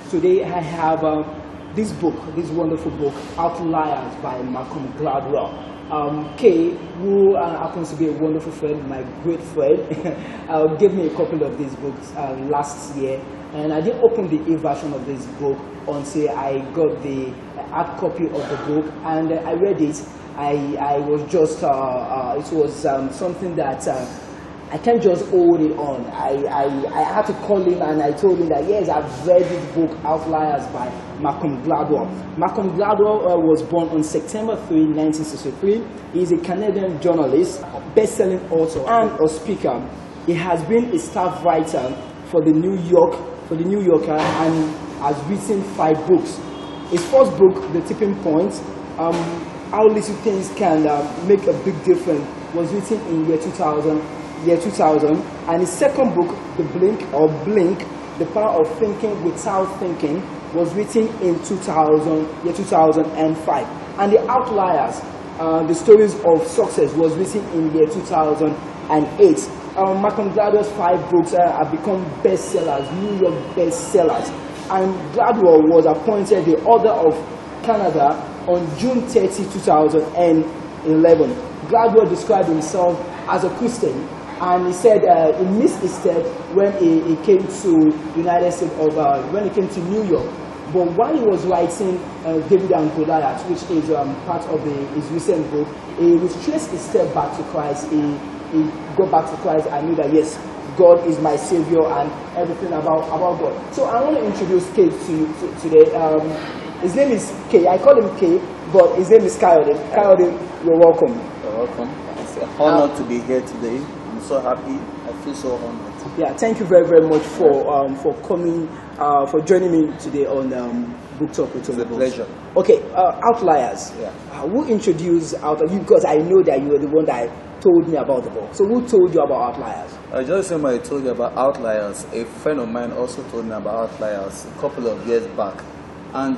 Today I have this book, this wonderful book, Outliers by Malcolm Gladwell. Kay, who happens to be a wonderful friend, my great friend, gave me a copy of these books last year, and I didn't open the e-version of this book until I got the hard copy of the book, and I read it. I was just, it was something that I can't just hold it on. I had to call him and I told him that yes, I've read this book, Outliers by Malcolm Gladwell. Malcolm Gladwell was born on September 3, 1963. He is a Canadian journalist, best-selling author, and a speaker. He has been a staff writer for the New Yorker, and has written 5 books. His first book, The Tipping Point, How Little Things Can Make a Big Difference, was written in year 2000, and his second book, The Blink, The Power of Thinking Without Thinking, was written in year 2005. And The Outliers, The Stories of Success, was written in year 2008. Malcolm Gladwell's 5 books have become bestsellers, New York bestsellers. And Gladwell was appointed the Order of Canada on June 30, 2011. Gladwell described himself as a Christian, and he said he missed his step when he came to United States when he came to New York. But while he was writing David and Goliath, which is part of his recent book, he retraced his step back to Christ. He got back to Christ and knew that yes, God is my Savior and everything about God. So I want to introduce Kay to you today. His name is Kay. I call him Kay, but his name is Kayode. Kayode, you're welcome. You're welcome. It's an honor to be here today. I'm so happy. I feel so honored. Yeah, thank you very, very much for coming, for joining me today on Book Talk with ToluBooks. It's a pleasure. Okay, Outliers. Yeah. Who introduced Outliers? Because I know that you were the one that told me about the book. So who told you about Outliers? Just the same way I told you about Outliers, a friend of mine also told me about Outliers a couple of years back. And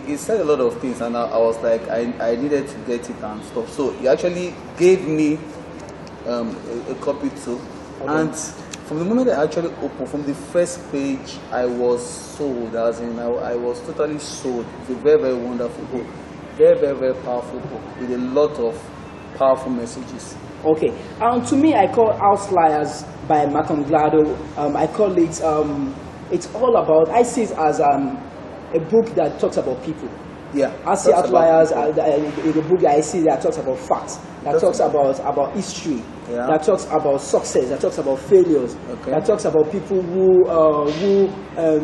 he said a lot of things, and I was like, I needed to get it and stuff. So he actually gave me a copy too. Okay. And from the moment I actually opened, from the first page, I was sold. As in, I was totally sold. It's a very, very wonderful book. Very, very, very powerful book with a lot of powerful messages. Okay. To me, I call Outliers by Malcolm Gladwell. I call it, it's all about, I see it as a book that talks about people. Yeah. I see Outliers in the book that I see that talks about facts, that talks about history, yeah, that talks about success, that talks about failures, okay, that talks about people who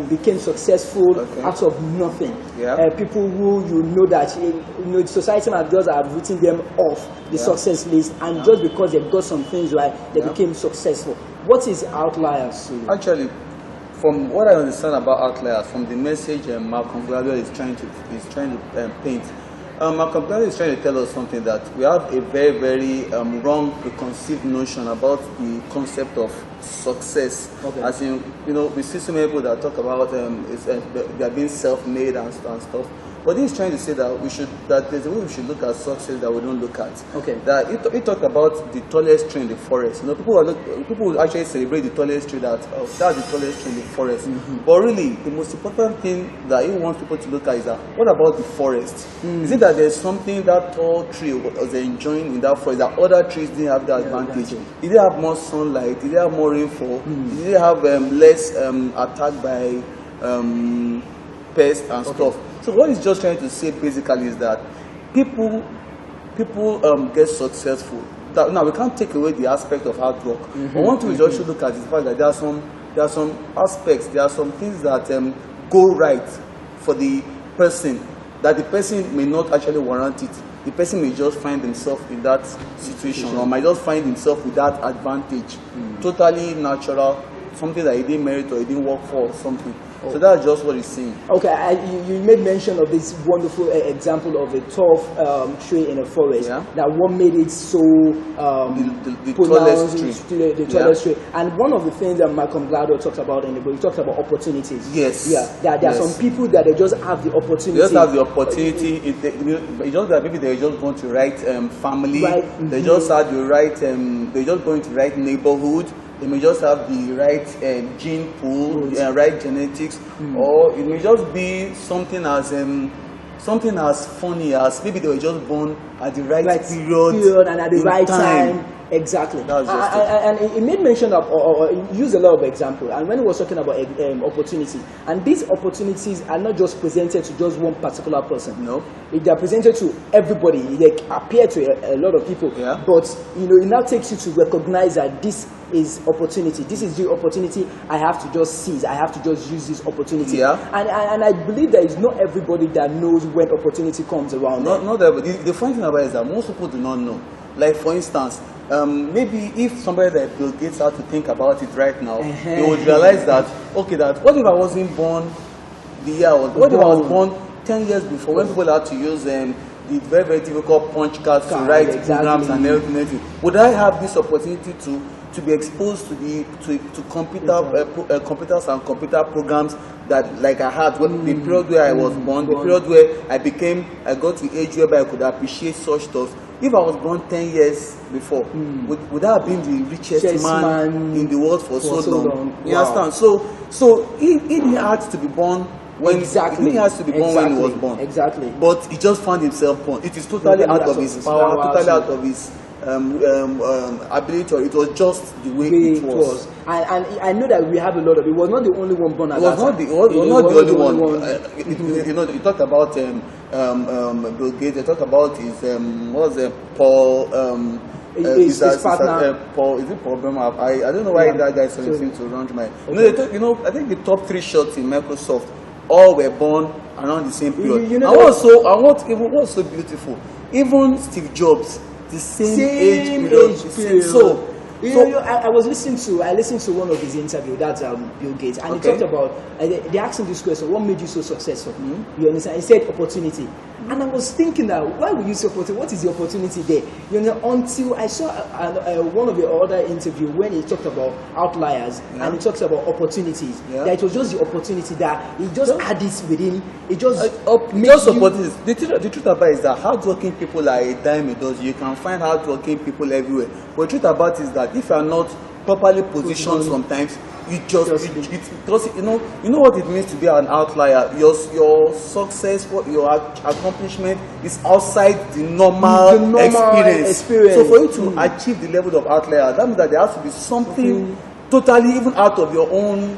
became successful, okay, out of nothing. Yeah. People who that society might just have written them off the, yeah, success list, and yeah, just because they got some things right, they, yeah, became successful. What is Outliers? Actually, from what I understand about Outliers, from the message Malcolm Gladwell is trying to paint, Malcolm Gladwell is trying to tell us something, that we have a very, very wrong, preconceived notion about the concept of success. Okay. As in, we see so many people that talk about they are being self-made and stuff. But he's trying to say that there's a way we should look at success that we don't look at. Okay. That he talked about the tallest tree in the forest. People will actually celebrate the tallest tree, that's the tallest tree in the forest. Mm-hmm. But really, the most important thing that he wants people to look at is that, what about the forest? Mm. Is it that there's something that tall tree was enjoying in that forest that other trees didn't have that advantage? Did they have more sunlight? Did they have more rainfall? Mm. Did they have less attack by pests and, okay, stuff? So what he's just trying to say basically is that people get successful. Now we can't take away the aspect of hard work. Mm-hmm. But one thing we just should look at is the fact that there are some aspects, there are some things that go right for the person, that the person may not actually warrant it. The person may just find himself in that situation, or might just find himself with that advantage. Mm. Totally natural, something that he didn't merit or he didn't work for or something. So that's just what he's saying. Okay, you made mention of this wonderful example of a tough tree in a forest. Yeah. That what made it so the tallest tree. The tallest tree. And one of the things that Malcolm Gladwell talks about in the book, he talks about opportunities. Yes. Yeah. There are some people that they just have the opportunity. They just have the opportunity. It's just that maybe they're just going to write family. Right. Mm-hmm. They just have the right. They're just going to write neighborhood. They may just have the right gene pool, right genetics, or it may just be something as funny as maybe they were just born at the right period and at the right time. Exactly. And he made mention of, or used a lot of examples. And when he was talking about opportunities, and these opportunities are not just presented to just one particular person. No. They are presented to everybody. They appear to a lot of people. Yeah. But it now takes you to recognize that this is opportunity. This is the opportunity I have to just seize. I have to just use this opportunity. Yeah. And I believe that it's not everybody that knows when opportunity comes around. Not everybody. The funny thing about it is that most people do not know. Like for instance, maybe if somebody like Bill Gates had to think about it right now, he would realize that, okay, that what if I wasn't born the year I was, what if I was born 10 years before, when people had to use the very, very difficult punch cards to write programs and everything, would I have this opportunity to be exposed to computers and computer programs that like I had when the period where I was born, the period where I got to age where I could appreciate such stuff. If I was born 10 years before, would I have been the richest man in the world for so long? You understand? So he had to be born when he has to be born when he was born. Exactly. But he just found himself born. It is totally out of his power, totally out of his ability. It was just the way it was. And I know that we have a lot of. It was not the only one born at that time. It was not the only one. You know, you talked about Bill Gates. You talked about his what was it, Paul. His partner. Paul, is it Paul Bremer? I don't know why that guy seems to run to my. Okay. I think the top 3 shots in Microsoft all were born around the same period. And what's so beautiful? Even Steve Jobs, the same age period. So I listened to one of his interviews, that's Bill Gates, and he talked about, they asked him this question, what made you so successful? You understand? He said opportunity. And I was thinking that, why would you say opportunity? What is the opportunity there? You know, until I saw one of the other interviews when he talked about outliers, and he talks about opportunities. That it was just the opportunity that he just had this within. It just opportunities. The truth about it is that hardworking people are a dime a dozen. You can find hardworking people everywhere. But the truth about it is that if you are not properly positioned sometimes, because you know what it means to be an outlier. Your success, your accomplishment is outside the normal experience. So for you to achieve the level of outlier, that means that there has to be something totally even out of your own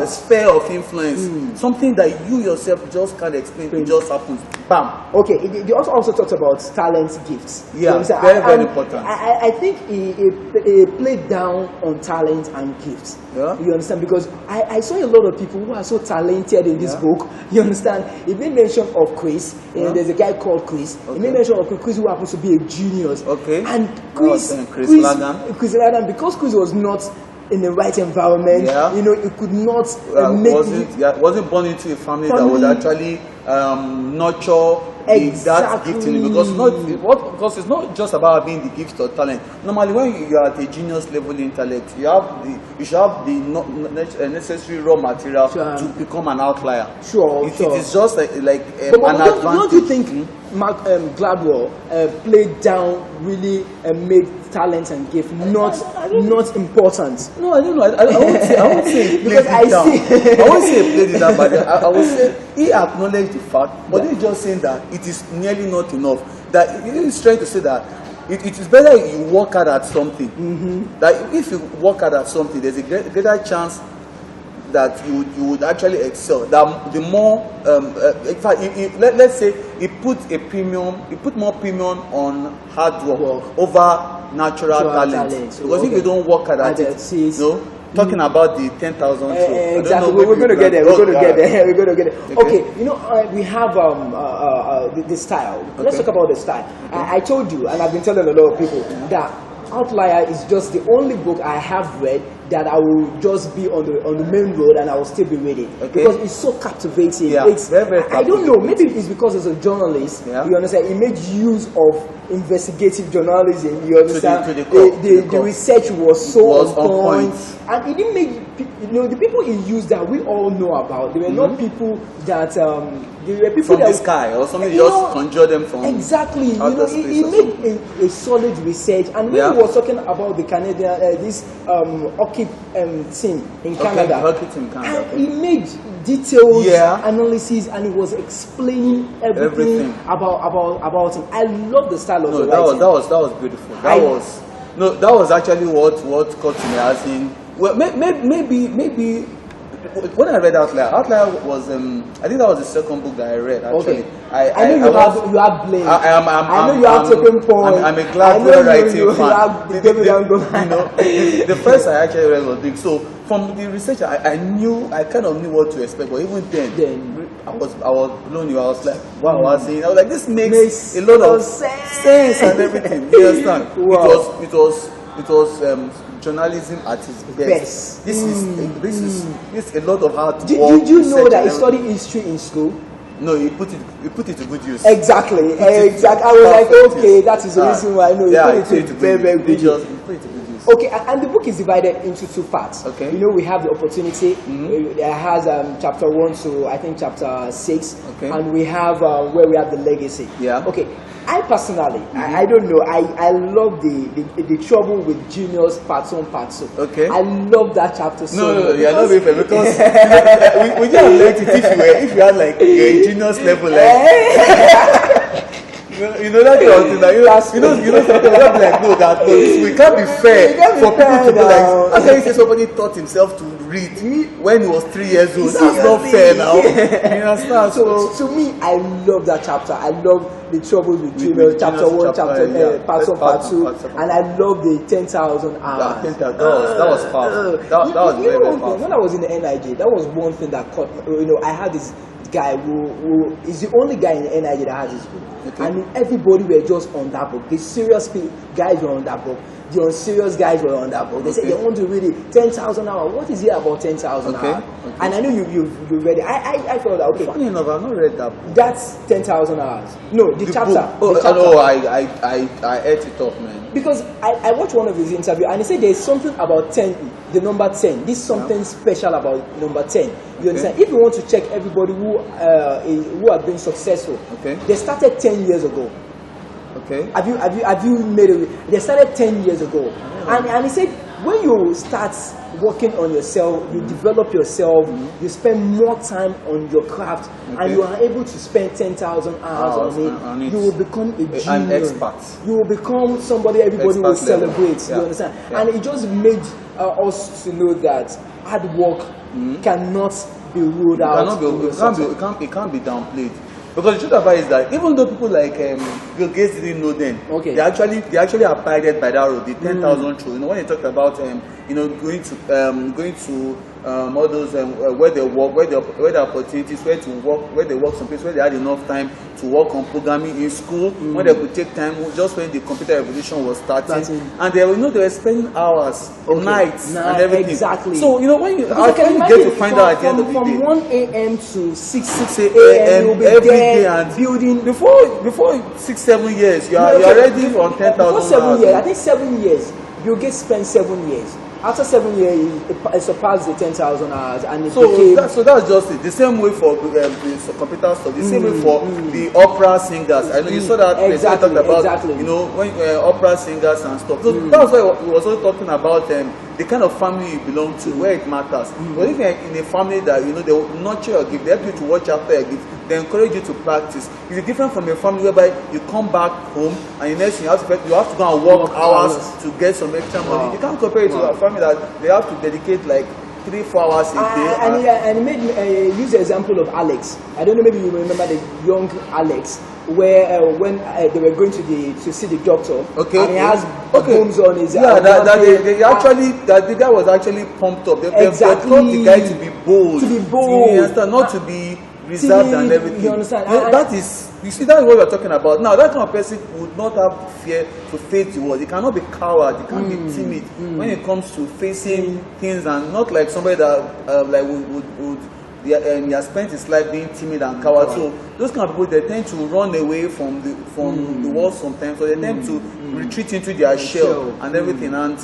sphere of influence, something that you yourself just can't explain. It just happens. Bam. Okay. He also talked about talent, gifts. Yeah, very important. I think he played down on talent and gifts. Yeah. You understand? Because I saw a lot of people who are so talented in this book. You understand? He made mention of Chris. There's a guy called Chris. He made mention of Chris who happens to be a genius. Okay. And Chris Lagan, because Chris was not in the right environment, it could not wasn't born into a family that would actually nurture that gift in him, because it's not just about being the gift or talent. Normally, when you are at a genius level intellect, you should have the necessary raw material to become an outlier. It is just like an advantage. Don't you think Mark Gladwell played down really and made talent and gift not important? No, I don't know. I won't say he played it down. I won't say he played it down, but I will say he acknowledged the fact, but he's just saying that it is nearly not enough. That he's trying to say that it is better you work hard at something. That if you work hard at something, there's a greater chance that you would actually excel. That the more, in fact, let's say he put more premium on hard work over natural talent. Because if you don't work hard at it, talking about the 10,000. Exactly, we're going to get there. We're going to get there. Okay, we have the style. Let's talk about the style. I told you, and I've been telling a lot of people that Outlier is just the only book I have read that I will just be on the main road and I will still be reading because it's so captivating. Yeah, it's very, very captivating. I don't know, maybe it's because as a journalist, you understand, he made use of investigative journalism. You understand? To the research was so was on point. point. And it didn't make, the people he used that we all know about, they were not people that, they were people from that, the sky or something, just conjure them from exactly. He space made a solid research, and when he was talking about the Canadian, this hockey team in Canada, hockey team in Canada, and he made detailed analysis, and he was explaining everything about him. I love the style of the writing. That was beautiful. That was actually what caught me as in. Well, maybe when I read Outlier was I think that was the second book that I read actually. Okay. I know you have blame. I know you have taken point. I'm a Gladwell writing fan. The first I actually read was big. So from the research, I kind of knew what to expect. But even then I was blown away. I was like, wow! I was like, this makes a lot of sense and everything. You understand? Wow. It was journalism at its best. This is a lot of hard work. Did you know that he studied history in school? No, you put it to good use. Exactly. I was like, okay, that is the reason why I know. You put it to very good use. Okay, and the book is divided into two parts. Okay. We have the opportunity. It has chapter 1 to I think chapter 6. Okay. And we have where we have the legacy. Yeah. Okay. I personally, I don't know. I love the trouble with juniors part 1, part 2. Okay. I love that chapter so much. No, yeah, not very fair because we just learned it if you had like a genius level like. You know that kind of thing. Like, we can't be fair for people to be like. How can you say somebody taught himself to read when he was 3 years old? That's not fair now. You understand? So to me, I love that chapter. I love the trouble with juniors, chapter 1, part 1, part 2, and I love the 10,000 hours. That was powerful. That was very powerful. When I was in the NIJ, that was one thing that caught. I had this guy who is the only guy in the NIJ that has this book. Okay. And everybody were just on that book. The serious guys were on that book. The unserious guys were on that book. They said they want to read it 10,000 hours. What is it about 10,000 hours? Okay. And I know you read it. I felt that okay. Funny enough, I've not read that book. That's 10,000 hours. No, the chapter. I ate it up, man. Because I watched one of his interviews and he said there's something about 10, the number 10. There's something special about number 10. You understand? If you want to check everybody who have been successful, they started 10 years ago. Okay. Have you made it? They started 10 years ago, and he said when you start working on yourself, you develop yourself, you spend more time on your craft, and you are able to spend 10,000 hours on it. You will become a genius. An expert. You will become somebody everybody will celebrate. You understand? And it just made us to know that hard work cannot be ruled out. It can't be downplayed. Because the truth about it is that even though people like Bill Gates didn't know then, they actually abided by that road, the 10,000 true. When they talked about going to all those where they work, where the opportunities, where they work someplace where they had enough time to work on programming in school, when they could take time just when the computer revolution was starting, and they were spending hours, nights, and everything. Exactly. So when you get to find out at the end of the day, from 1 a.m. to 6 a.m. every day, and building before 6-7 years, you are already on 10,000 hours. 7 years, I think 7 years. Bill Gates spent 7 years. After 7 years, it surpassed the 10,000 hours, and it became. So that's just it. The same way for the computer stuff. The same way for the opera singers. I know you saw that. Exactly. Talked about when opera singers and stuff. So that's why we were also talking about the kind of family you belong to, where it matters. But if you're in a family that they will nurture your gift, they help you to watch after your gift, they encourage you to practice. It's different from a family whereby you come back home and the next thing you have to go and work hours to get some extra money. You can't compare it to a family that they have to dedicate like 3-4 hours a day. And he made use the example of Alex. I don't know, maybe you remember the young Alex, where when they were going to see the doctor, and he has bones on his the guy was actually pumped up. They taught the guy to be bold. Not to be reserved and everything. You understand? You see, that's what we're talking about. Now, that kind of person would not have fear to face the world. He cannot be coward. He can't be timid when it comes to facing things, and not like somebody that would he has spent his life being timid and coward. So those kind of people, they tend to run away from the world sometimes. So they tend to retreat into their shell and everything. And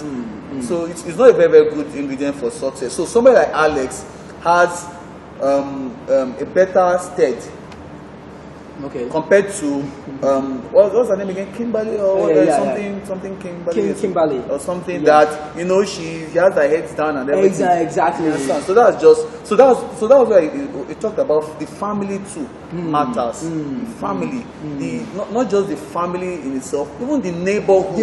so it's not a very, very good ingredient for success. So somebody like Alex has a better stead compared to what's her name again? Kimberly or something Kimberly or something that she has her head down and everything. Exactly. So that was why it talked about the family too matters. The family, not just the family in itself, even the neighborhood.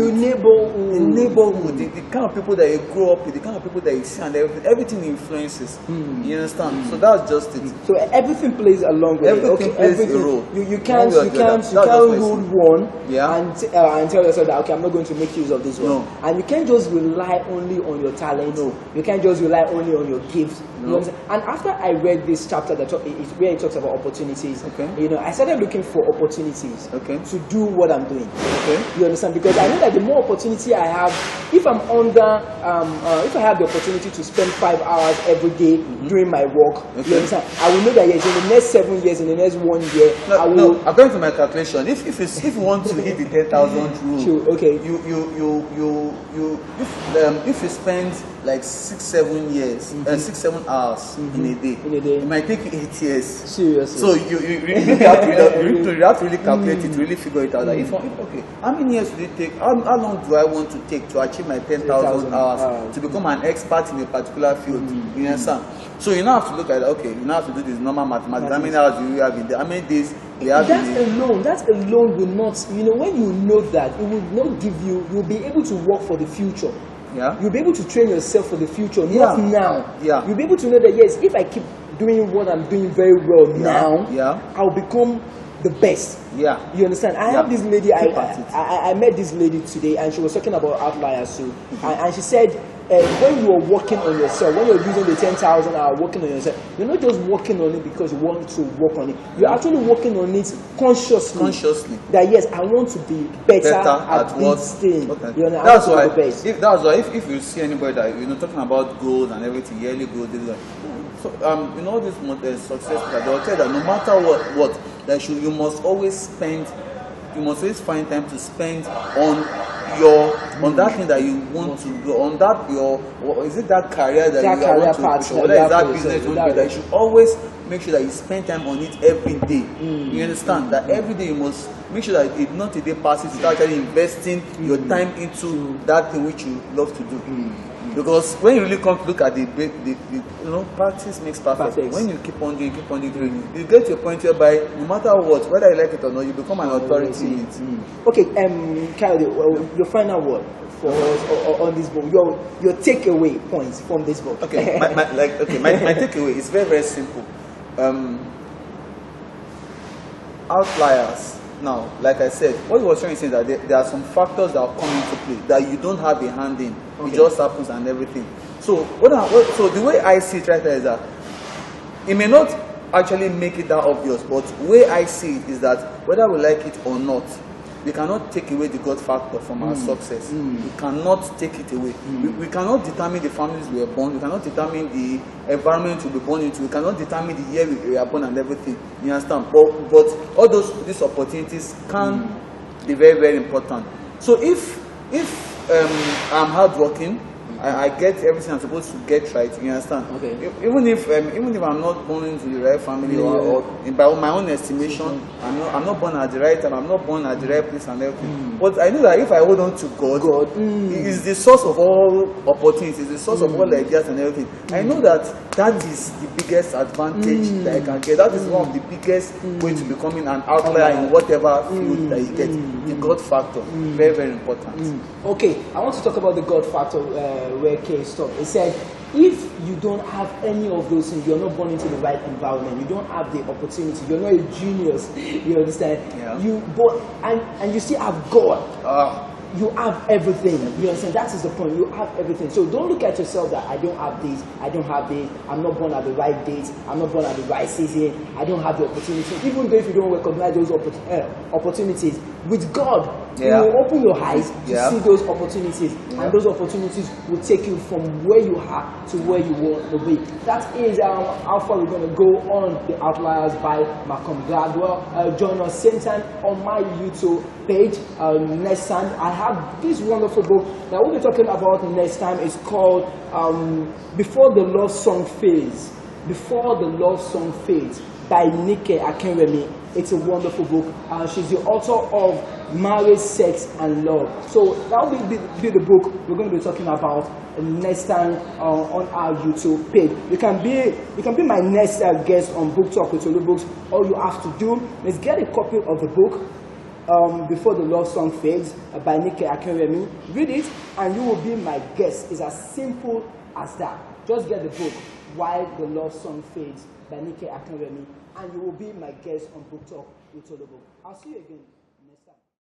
The kind of people that you grow up with, the kind of people that you see, and everything influences. You understand? So that's just it. So everything plays along with everything plays a role. You can't hold one and tell yourself that I'm not going to make use of this one. No. And you can't just rely only on your talent. No. You can't just rely only on your gifts. No. And after I read this chapter where it talks about opportunities, I started looking for opportunities to do what I'm doing. You understand? Because I know that the more opportunity I have, if I'm under, if I have the opportunity to spend 5 hours every day doing my work, you understand? I will know that yes, in the next 7 years, in the next 1 year, I will. No, according to my calculation, if you want to hit the 10,000 rule, if you spend like 6-7 years, 6-7 hours in a day, it might take you 8 years. Seriously. So you really have to really calculate it, really figure it out. Like how many years will it take? How long do I want to take to achieve my 10,000 hours to become an expert in a particular field? You understand? So you now have to look at you now have to do this normal mathematics. How many hours do you have in there? How many days you have that alone will not, when you know that, it will not give you, you'll be able to work for the future. Yeah. You'll be able to train yourself for the future, not now. Yeah. You'll be able to know that yes, if I keep doing what I'm doing very well now, I'll become the best. Yeah. You understand? I have this lady, I met this lady today, and she was talking about Outliers too. And she said, when you are working on yourself, when you're using the 10,000 hours working on yourself, you're not just working on it because you want to work on it. You're actually working on it consciously. That yes, I want to be better at this thing. You know, that's why if you see anybody that talking about goals and everything, yearly goals, all this success, they'll tell that no matter what that you must always find time to spend on that thing that you want to do, on that is it that career that you want to push, whether it's that business you want to do, that you should always make sure that you spend time on it every day. You understand that every day you must make sure that not a day passes without actually investing your time into that thing which you love to do. Because when you really come to look at the practice makes perfect. When you keep on doing, you get to a point whereby no matter what, whether you like it or not, you become an authority in it. Okay, Kyle, your final word for us on this book, your takeaway points from this book. Okay, my takeaway is very, very simple. Outliers. Now, like I said, what he was trying to say is that there are some factors that are coming into play that you don't have a hand in. It just happens and everything. So, so the way I see it right there is that it may not actually make it that obvious, but the way I see it is that whether we like it or not, we cannot take away the God factor from our success. We cannot take it away. We cannot determine the families we were born. We cannot determine the environment we were born into. We cannot determine the year we were born and everything. You understand? But all these opportunities can be very, very important. So if I'm hardworking, I get everything I'm supposed to get right. You understand? Okay. Even if I'm not born into the right family or by my own estimation, I'm not born at the right time. I'm not born at the right place and everything. But I know that if I hold on to God, He is the source of all opportunities, the source of all ideas and everything. I know that is the biggest advantage that I can get. That is one of the biggest way to becoming an outlier in whatever field that you get. The God factor, very, very important. Okay, I want to talk about the God factor where Kay stopped. He said, if you don't have any of those things, you're not born into the right environment, you don't have the opportunity, you're not a genius, you understand? Yeah. And you still have God. You have everything. You understand? That is the point. You have everything. So don't look at yourself that I don't have this, I don't have this, I'm not born at the right date, I'm not born at the right season, I don't have the opportunity. Even though if you don't recognize those opportunities, with God, Yeah. you will open your eyes to Yeah. see those opportunities, Yeah. and those opportunities will take you from where you are to where you want to be. That is how far we're going to go on the Outliers by Malcolm Gladwell. Join us same time on my YouTube page. Next time, I have this wonderful book that we'll be talking about next time. It's called Before the Love Song Fades. Before the Love Song Fades by Nike Akinremi. It's a wonderful book. She's the author of Marriage, Sex, and Love. So that will be the book we're going to be talking about next time on our YouTube page. You can be my next guest on Book Talk with ToluBooks. All you have to do is get a copy of the book. Before the Love Song Fades by Nike Akinremi. Read it and you will be my guest. It's as simple as that. Just get the book, Why the Love Song Fades by Nike Akinremi, and you will be my guest on Book Talk with ToluBooks. I'll see you again.